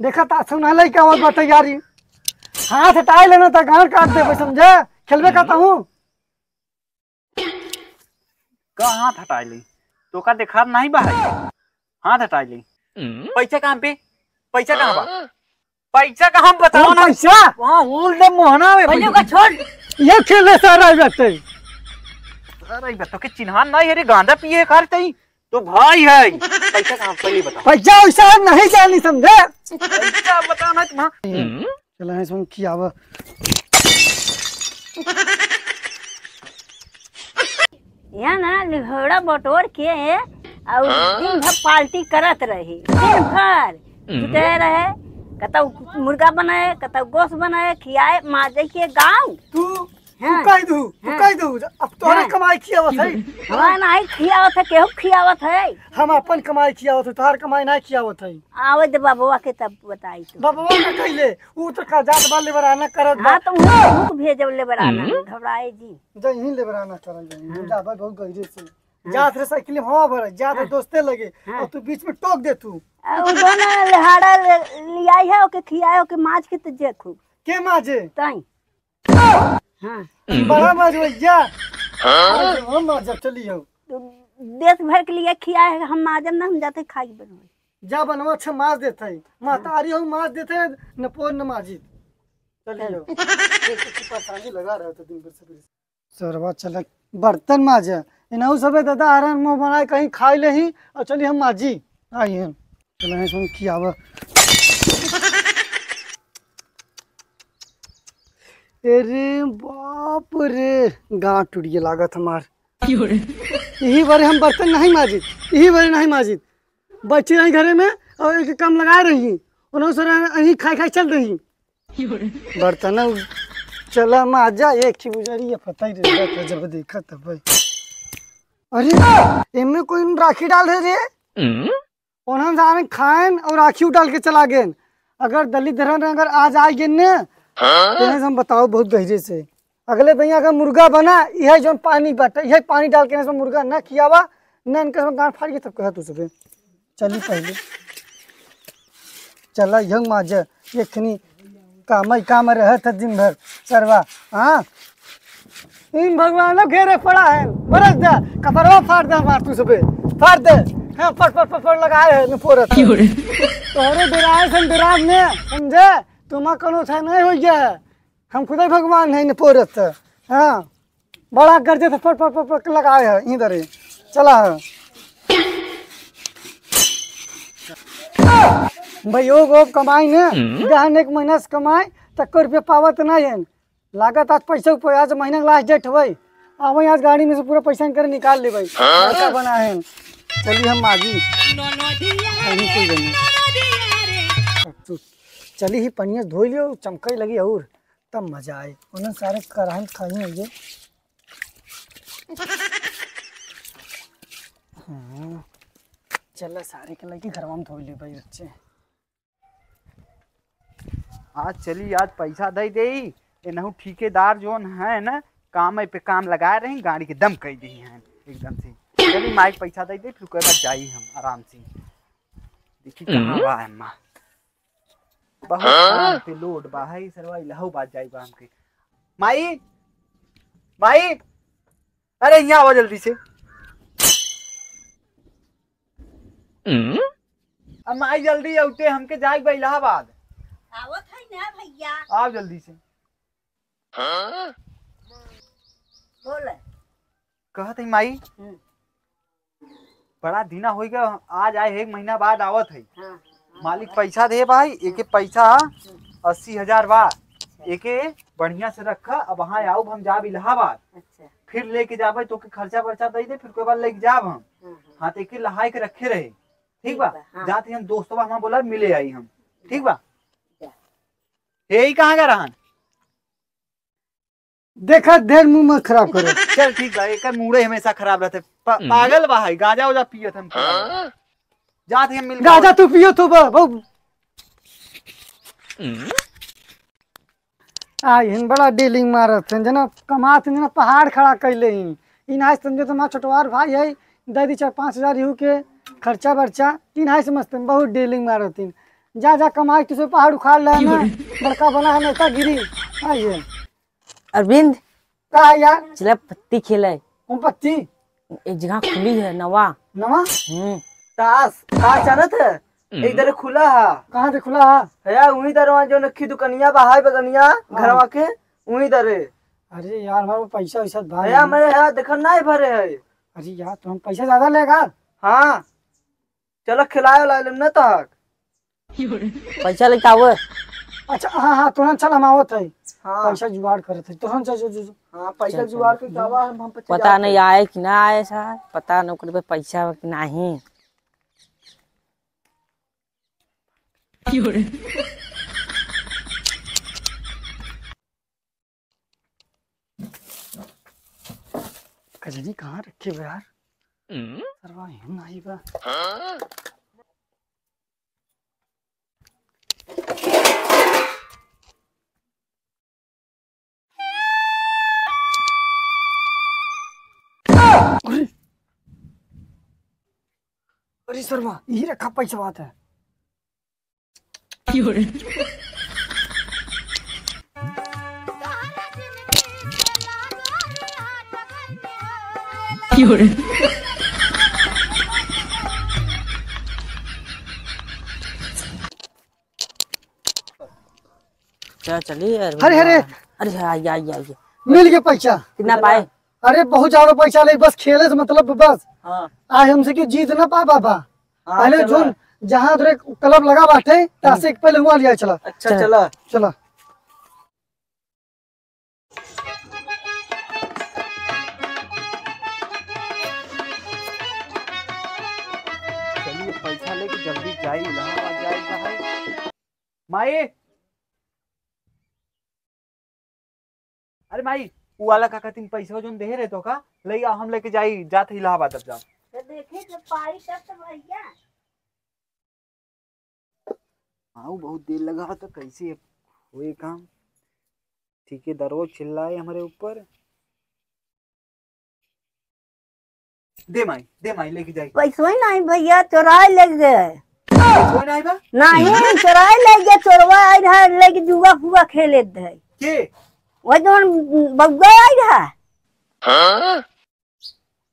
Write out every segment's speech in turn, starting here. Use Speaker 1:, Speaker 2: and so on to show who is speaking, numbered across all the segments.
Speaker 1: देखा था सुना ले क्या बात यारी हाथ हटाए लेना था गांड काट दे समझे खेलवे कहता हूँ
Speaker 2: का हाथ हटा ली तो का देखा नहीं भाई हाथ हटा ली पैसा कहाँ पे पैसा कहाँ बा पैसा कहाँ बताओ ना
Speaker 1: पैसा
Speaker 2: वहाँ उल्टे मोहना में
Speaker 3: पहले का छोड़
Speaker 1: ये खेले सारा बैठे
Speaker 2: अरे बता के चिन्हान नहीं है रे गांजा पिए करते ही तो भाई है पैसा कहाँ पहले बताओ
Speaker 1: पैसा वैसा नहीं जानी समझे
Speaker 2: पैसा बताना तुम
Speaker 1: चलो है सुन की आवा
Speaker 3: यहाँ ना लिघोड़ा बटोर के और दिन भर पार्टी करत रही दिन भर जुटे रहे कतौ मुर्गा बनाए कतौ गोश्त बनाए खियाए माजे के गाँव
Speaker 1: तू कह दू अब तोहरे कमाई खियावत है
Speaker 3: हमारा नहीं खियावत है केहू खियावत है
Speaker 1: हम अपन कमाई खियावत है तोहर कमाई नहीं खियावत है
Speaker 3: आवे दे बाबुआ के तब बताई तो
Speaker 1: बाबा का कहले ऊ तो का जात वाले बराना करत
Speaker 3: हाँ तो उनको भेजब ले बराना घबराए जी
Speaker 1: जहीं ले बराना करल जहीं जाबा बहुत गहरे से जात रे साइकिल में हवा भर जात दोस्ते लगे और तू बीच में टोक दे तू
Speaker 3: उ दोनों लहाड़ा लियाई है ओके खियाए ओके माछ के तो देखू
Speaker 1: के माजे
Speaker 3: ताई हाँ
Speaker 1: बड़ा माज भैया हम माजब चलियो
Speaker 3: तो देश भर के लिए खियाए है हम माजब ना हम जाते खाई बनवाई
Speaker 1: जा बनवा अच्छा माज देते है महतारी हम माज देते न पोर न माजी चलियो परेशानी लगा रहे थे दिन भर से सरवा चल बर्तन माजे इनहु सबे दादा आराम में बनाए कहीं खाई ले ही और चली हम माजी आई हम चल है सुन की आवा अरे बाप रे गाँव टूट गया लागत हमार यही बारे हम बर्तन नहीं माजिद यही बारे नहीं माजिद बच्चे नहीं घरे में और एक काम लगा रही उन्होंने सर यही खाई खाई चल रही बर्तन चला माजा एक ही गुजरी पता ही रहता जब देखा तब अरे इनमें कोई राखी डाल है रे उन्होंने जाने खाएं और राखी डाल के चला गए अगर दलित धर्म अगर आज आ गए न हम बताओ बहुत गहरे से अगले भैया का मुर्गा बना यह जो पानी बटा यह पानी डाल के इसमें मुर्गा न खियावा न इनका गांठ फाड़ के तब कहा तू सुबह चली पहले चला यंग माज यखनी काम रह था दिन भर सरवा हाँ इन भगवान घेरे पड़ा है बरस दे कपड़वा फाड़ दे मार तू सुबह फाड़ दे हाँ फट लगाए है फोरत तोहरे डराए सन डराव ने समझे तुम कनो था नहीं हो गया है हम खुद भगवान है न पोरत हाँ बड़ा गर्जे थे फट लगाए है इधर चला है भाई वो कमाई ने जहन एक महीना से कमाए तक रुपया पावत नहीं है लागत आज पैसा ऊपर आज महीना लास्ट डेट है भाई वही आज गाड़ी में से पूरा पैसा कर निकाल ले भाई लड़का बना है चलिए हम आगे चली ही पनिया धो लियो चमकई लगी और तब मजा आए उन्हें सारे कराहन खाई है चल सारे के लगी घर में धो ली भाई बच्चे
Speaker 2: आज चली आज पैसा दे दे नहु ठेकेदार जोन है ना काम पे काम लगा रहे हैं गाड़ी के दम कह दी हैं एकदम से चली माइक पैसा दे दे फिर कोई बात जाई हम आराम से देखी कहाँ बा अम्मा बहुत काम पे लोड बा है सरवा लहू बात जाई बा हमके माई माई अरे यहाँ आओ जल्दी से अब माई जल्दी औते हमके जाए बा इलाहाबाद
Speaker 3: आवत है ना भैया
Speaker 2: आओ जल्दी से
Speaker 3: बोल
Speaker 2: कहत है माई बड़ा दिना हो गया आज आए एक महीना बाद आवत है मालिक पैसा दे भाई एक पैसा 80,000 बा एक बढ़िया से रखा अब वहाँ आओ हम जाब इलाहाबाद
Speaker 3: अच्छा
Speaker 2: फिर लेके जाबे तो के खर्चा वर्चा दे दे फिर कोई बार लेके जाब हम हाँ तो लहाई के रखे रहे ठीक बा जाते हम दोस्तों हम बोला मिले आई हम ठीक बा यही कहाँ का रहन
Speaker 1: देखा देर मुंह में खराब करो
Speaker 2: चल ठीक बा एक मुड़े हमेशा खराब रहते पागल बा है गांजा उजा पियत हम जाते हम मिल
Speaker 1: गाजा तू पियो तो बहु इन बड़ा डीलिंग मारत है जना कमात जना पहाड़ खड़ा कैले ही इन आज समझे तो छोटवार भाई है दे दी 4-5 हजार यू के खर्चा बर्चा इन हाई समझते बहुत डीलिंग मारत जा जा कमाई तुझे पहाड़ उखाड़ ले ना, बड़का बना है नेता गिरी। आइए
Speaker 4: अरविंद
Speaker 1: का है यार,
Speaker 4: चला पत्ती खेले।
Speaker 1: कौन पत्ती?
Speaker 4: एक जगह खुली है नवा।
Speaker 1: नवा
Speaker 5: ताश ताश जानत है, इधर खुला है।
Speaker 1: कहाँ से खुला है?
Speaker 5: है वही दरवा जो नखी दुकनिया बाहर बगनिया घरवा के वही दरे।
Speaker 1: अरे यार हमारे पैसा वैसा भाई
Speaker 5: है मेरे है देखन नहीं भरे है।
Speaker 1: अरे यार तुम पैसा ज्यादा लेगा।
Speaker 5: हाँ चलो खिलाए ला लेम ना तक
Speaker 4: पैसा लेके आओ।
Speaker 1: अच्छा हाँ हाँ तुरंत चल हम आवत है।
Speaker 5: हाँ
Speaker 1: पैसा जुगाड़ करे थे तुरंत चल जो।
Speaker 5: हाँ पैसा जुगाड़ के जावा हम पे
Speaker 4: पता नहीं आए कि ना आए सर, पता नहीं ओकरे पे पैसा हो कि नहीं।
Speaker 1: कजरी कहाँ रखे हुए यार? सरवा हिम नहीं बा। अरे सरवा यही रखा पैसा बात है।
Speaker 4: चल चलिए।
Speaker 1: अरे अरे
Speaker 4: अरे आइए आइए आइए।
Speaker 1: मिल गया पैसा।
Speaker 4: कितना पाए?
Speaker 1: अरे बहुत ज्यादा पैसा ले, बस खेले से मतलब बस।
Speaker 5: हाँ
Speaker 1: आज हमसे क्यों जीत ना पा बाबा।
Speaker 5: हाँ,
Speaker 1: पहले
Speaker 5: चला।
Speaker 1: जो जहाँ उधर एक क्लब लगा बाटे तासे एक पहले हुआ लिया चला।
Speaker 5: अच्छा चला।
Speaker 1: चला
Speaker 2: चलिए पैसा लेके जल्दी जाई इलाहाबाद जाएगा है। माई अरे माई वो वाला काका तीन पैसा जो दे रहे तो का ले आओ, हम लेके जाई जाते इलाहाबाद अब जाओ।
Speaker 3: तो देखे जब पाई तब तो भैया
Speaker 2: हाँ बहुत देर लगा तो कैसे हुए काम। ठेकेदारों चिल्लाए हमारे ऊपर। दे माई लेके जाई।
Speaker 3: पैसा ही नहीं भैया, चोराए ले गए।
Speaker 2: कोई नहीं बा
Speaker 3: नहीं चोराए ले गए, चोरवा आई रहा लेके जुआ फुआ खेले थे।
Speaker 2: के
Speaker 3: वो जो बउआ आई रहा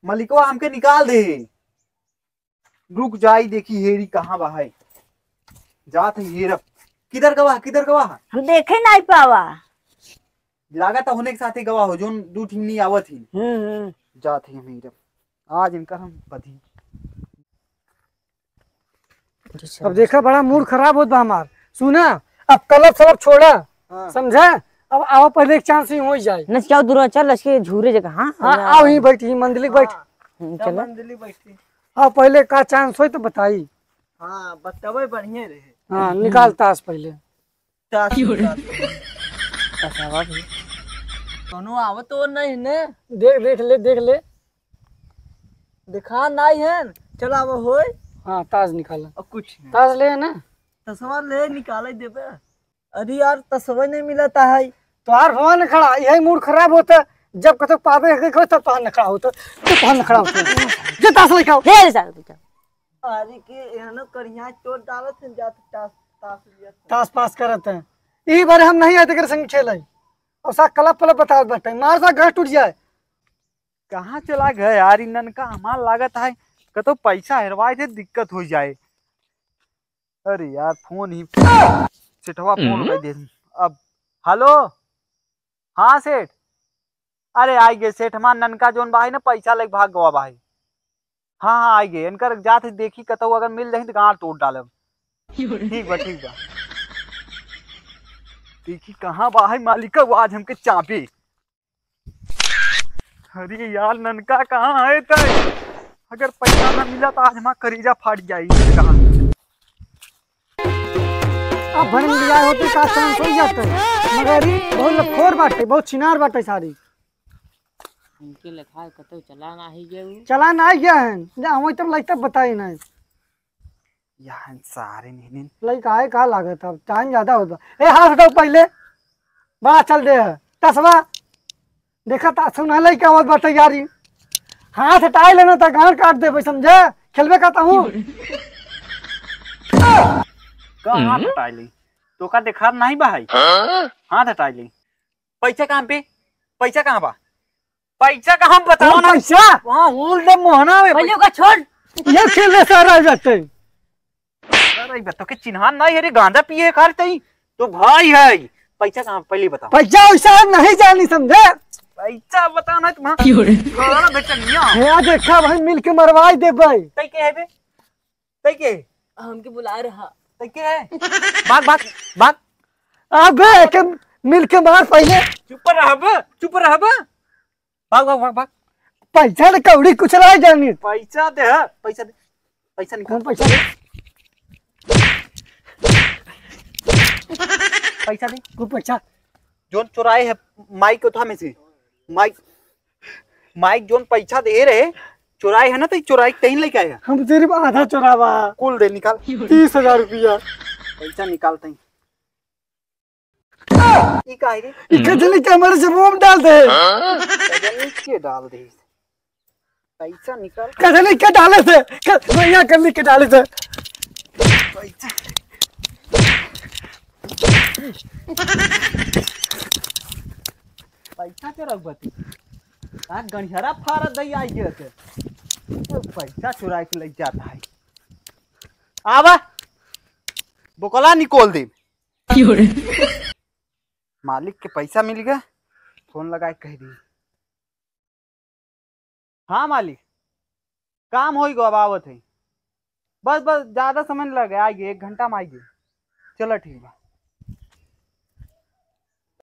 Speaker 2: मलिकवा हमके निकाल दे। रुक जाई देखी हेरी कहाँ बा है। जात है हेरब। किधर गवाह
Speaker 3: हम देखे नहीं पावा।
Speaker 2: लागत होने के साथ ही गवाह हो जो दू टीम नहीं आवत ही। जात है हम हेरब आज इनका हम बधी।
Speaker 1: अब देखा बड़ा मूड खराब होता हमार। सुना अब क्लब सब छोड़ा।
Speaker 5: हाँ।
Speaker 1: समझा? अब आओ पहले एक चांस ही हो जाए।
Speaker 4: न क्या दूर चल इसके झूरे जगह। हाँ
Speaker 1: हाँ आओ ही बैठी मंदिर बैठ।
Speaker 4: चलो
Speaker 5: मंदिली बैठी।
Speaker 1: हाँ पहले का चांस हो तो बताई।
Speaker 5: हाँ बतावे बढ़िया रहे।
Speaker 1: हाँ निकाल ताश पहले।
Speaker 5: ताश
Speaker 4: पैसा भी
Speaker 5: कोनो आवत तो नहीं ने
Speaker 1: देख ले
Speaker 5: दिखा नहीं है। चला अब होय
Speaker 1: हाँ ताश निकाला।
Speaker 5: अब कुछ नहीं।
Speaker 1: ताश ले ना
Speaker 5: तस्वा ले निकाले देबे। अरे यार तस्वा नहीं मिलता है।
Speaker 1: तो यार भगवान ने खड़ा यही मूड खराब होता। जब कतो पावे तब पहन खड़ा होता तो पहन खड़ा होता। जो ताश लेके आओ।
Speaker 4: ले जा
Speaker 5: अरे के एहनो करिया चोट डालत है जात ताश ताश लिया।
Speaker 1: ताश पास करते हैं। यही बार हम नहीं आए तेरे संग खेले और सा क्लब बता बैठे मार सा घर टूट जाए।
Speaker 2: कहाँ चला गया यार इनन का हमार लागत है कतो पैसा हेरवाए थे दिक्कत हो जाए। अरे यार फोन ही सेठवा फोन कर दे अब। हेलो हाँ सेठ। अरे आई गे सेठ हमार ननका जोन भाई ना पैसा लेके भाग गवा भाई। हाँ आई गे इनकर जात देखी कतो अगर मिल रही तो गाँव तोड़ डालब। ठीक बा देखी कहाँ बा है मालिका वो आज हमके चापी। अरे यार ननका कहाँ है तय? अगर पैसा ना मिला तो आज हमारा करीजा फाट जाएगी। कहाँ
Speaker 1: अब भरम लिया होती का चांस हो जाता है मगर ये बहुत लखोर बाटे बहुत चिनार बाटे सारी।
Speaker 4: उनके लिखा कतो चला ना ही गए।
Speaker 1: चला ना गया है जा हम तब लगता बताई नहीं।
Speaker 2: यार सारे नहीं
Speaker 1: लाइक आए कहा लागत अब टाइम ज्यादा होता। ए हाथ हटाओ पहले बड़ा चल दे है तसवा देखा था सुना लई क्या बात बाटे यारी। हाथ हटाए लेना था गांड काट दे समझे खेलबे कहता हूँ।
Speaker 2: कहाँ हटाई ली तो का देखा नहीं भाई हाथ हटाई ली पैसा कहाँ पे पैसा कहाँ बा पैसा कहाँ बताओ ना
Speaker 1: पैसा
Speaker 2: वहाँ उल्टे मोहना में
Speaker 3: पहले ओका छोड़
Speaker 1: ये खेले सारा जाते
Speaker 2: अरे बता के चिन्हान नहीं है रे गांजा पिए करते तो भाई है पैसा कहाँ पहले बताओ
Speaker 1: पैसा वैसा नहीं जानी समझे
Speaker 2: पैसा बताओ ना तुम्हारा बेचनिया
Speaker 1: यहाँ देखा भाई मिल के मरवाई दे भाई
Speaker 2: तै के है बे तै के
Speaker 5: हमके बुला रहा
Speaker 2: तै के है भाग भाग भाग
Speaker 1: अबे के मिल के मार पहले
Speaker 2: चुप रह भाग भाग भाग भाग
Speaker 1: पैसा ने कौड़ी कुछ नहीं जानी
Speaker 2: पैसा दे पैसा दे पैसा निकाल
Speaker 1: कौन पैसा दे
Speaker 2: पैसा दे
Speaker 1: को पैसा
Speaker 2: जोन चुराए है माइक उठा में से माइक जोन पैसा दे रहे चुराए है ना तो चुराई कहीं लेके आया
Speaker 1: हम सिर्फ आधा चुरावा
Speaker 2: कुल दे निकाल
Speaker 1: 30,000 रुपया
Speaker 2: पैसा निकालते हैं ई काहे रे
Speaker 1: इकजली कैमरे से मुंह में डाल दे
Speaker 2: कजनी के डाल दे पैसा निकाल
Speaker 1: कजली के डाले से भैया कजली के डाले से
Speaker 2: पैसा पैसा के रख बती आ गणिहरा फारत दई आई के तो पैसा चुरा के ले जाता है आवा बोकला निकोल दे मालिक के पैसा मिल गया फोन लगा के कह दी हाँ मालिक काम हो गो अब आवत है बस बस ज्यादा समय नहीं लगे आइए 1 घंटा में आइए चलो ठीक है